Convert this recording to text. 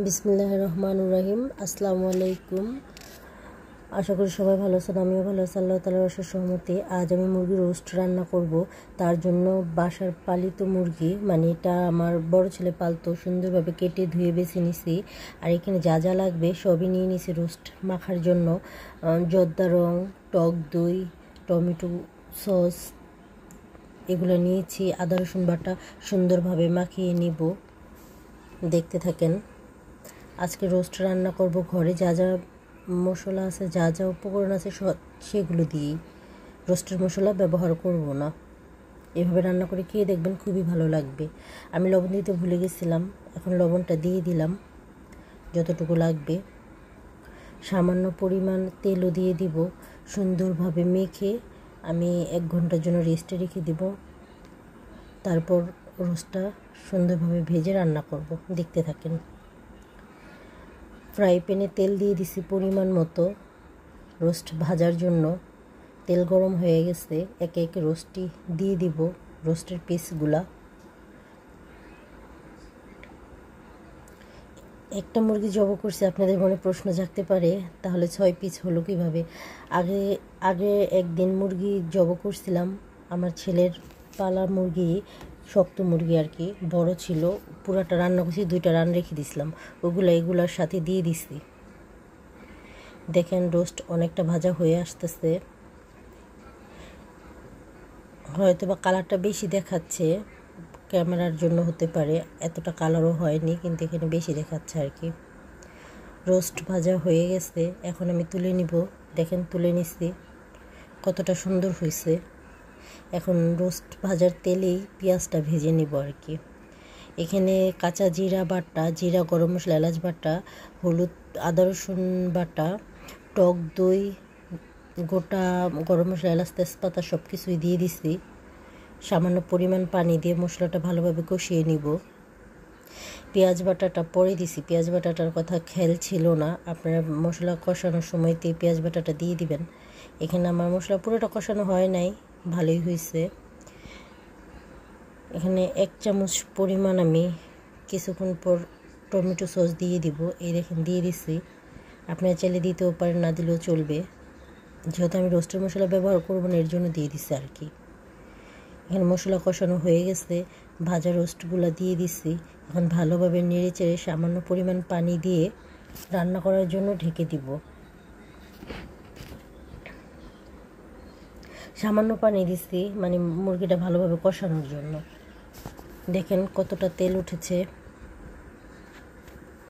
বিসমিল্লাহির রহমানির রহিম। আসসালামু আলাইকুম। আশা করি সবাই ভালো আছেন, আমিও ভালো আছি আল্লাহ তাআলার অশেষ রহমতে। আজ আমি মুরগির রোস্ট রান্না করব। তার জন্য বাসার পালিত মুরগি, মানে এটা আমার বড় ছেলে পালতো, সুন্দরভাবে কেটে ধুয়ে বেছে নিছি। আর এখানে যা যা লাগবে সবই নিয়ে নিছি রোস্ট মাখার জন্য। জর্দা রং, টক দই, টমেটো সস এগুলো নিয়েছি। আদা রসুন বাটা সুন্দরভাবে মাখিয়ে নিব। দেখতে থাকেন। আজকে রোস্ট রান্না করব ঘরে যা যা মশলা আছে, যা যা উপকরণ আছে সেগুলো দিয়েই। রোস্টের মশলা ব্যবহার করব না। এভাবে রান্না করে খেয়ে দেখবেন, খুবই ভালো লাগবে। আমি লবণ দিতে ভুলে গেছিলাম, এখন লবণটা দিয়ে দিলাম যতটুকু লাগবে। সামান্য পরিমাণ তেলও দিয়ে দিব। সুন্দরভাবে মেখে আমি 1 ঘন্টার জন্য রেস্টে রেখে দিব। তারপর রোস্টটা সুন্দরভাবে ভেজে রান্না করব। দেখতে থাকেন। ফ্রাই প্যানে তেল দিয়ে দিছি পরিমাণ মতো রোস্ট ভাজার জন্য। তেল গরম হয়ে গেছে, একে একে রোস্টটি দিয়ে দিব, রোস্টের পিসগুলা। একটা মুরগি জবাই করছি, আপনাদের মনে প্রশ্ন জাগতে পারে তাহলে 6 পিস হলো কিভাবে। আগে একদিন মুরগি জবাই করছিলাম, আমার ছেলের পালা মুরগি, শক্ত মুরগি আর কি, বড় ছিল। পুরাটা রান্না করছি, 2টা রান রেখে দিছিলাম, এগুলার সাথে দিয়ে দিছি। দেখেন রোস্ট অনেকটা ভাজা হয়ে আসতেছে। হয়তো বা কালারটা বেশি দেখাচ্ছে, ক্যামেরার জন্য হতে পারে, এতটা কালারও হয়নি, কিন্তু এখানে বেশি দেখাচ্ছে আর কি। রোস্ট ভাজা হয়ে গেছে, এখন আমি তুলে নিব। দেখেন তুলে নিছি, কতটা সুন্দর হয়েছে। এখন রোস্ট ভাজার তেলেই পেঁয়াজটা ভেজে নিব আর কি। এখানে কাঁচা জিরা বাটা, জিরা, গরম মশলা, এলাচ বাটা, হলুদ, আদা রসুন বাটা, টক দই, গোটা গরম মশলা, এলাচ, তেজপাতা সব কিছুই দিয়ে দিছি। সামান্য পরিমাণ পানি দিয়ে মশলাটা ভালোভাবে কষিয়ে নিব। পেঁয়াজ বাটাটা পরে দিছি, পেঁয়াজ বাটাটার কথা খেয়াল ছিল না। আপনারা মশলা কষানোর সময়তেই পেঁয়াজ বাটাটা দিয়ে দিবেন। এখানে আমার মশলা পুরোটা কষানো হয় নাই, ভালোই হয়েছে। এখানে 1 চামচ পরিমাণ আমি কিছুক্ষণ পর টমেটো সস দিয়ে দিব। এই দেখেন দিয়ে দিছি। আপনারা চাইলে দিতেও পারেন, না দিলেও চলবে। যেহেতু আমি রোস্টের মশলা ব্যবহার করব না, এর জন্য দিয়ে দিছি আর কি। এখানে মশলা কষানো হয়ে গেছে, ভাজা রোস্টগুলো দিয়ে দিছি। এখন ভালোভাবে নেড়ে চেড়ে সামান্য পরিমাণ পানি দিয়ে রান্না করার জন্য ঢেকে দিব। সামান্য পানি দিছি, মানে মুরগিটা ভালোভাবে কষানোর জন্য। দেখেন কতটা তেল উঠেছে।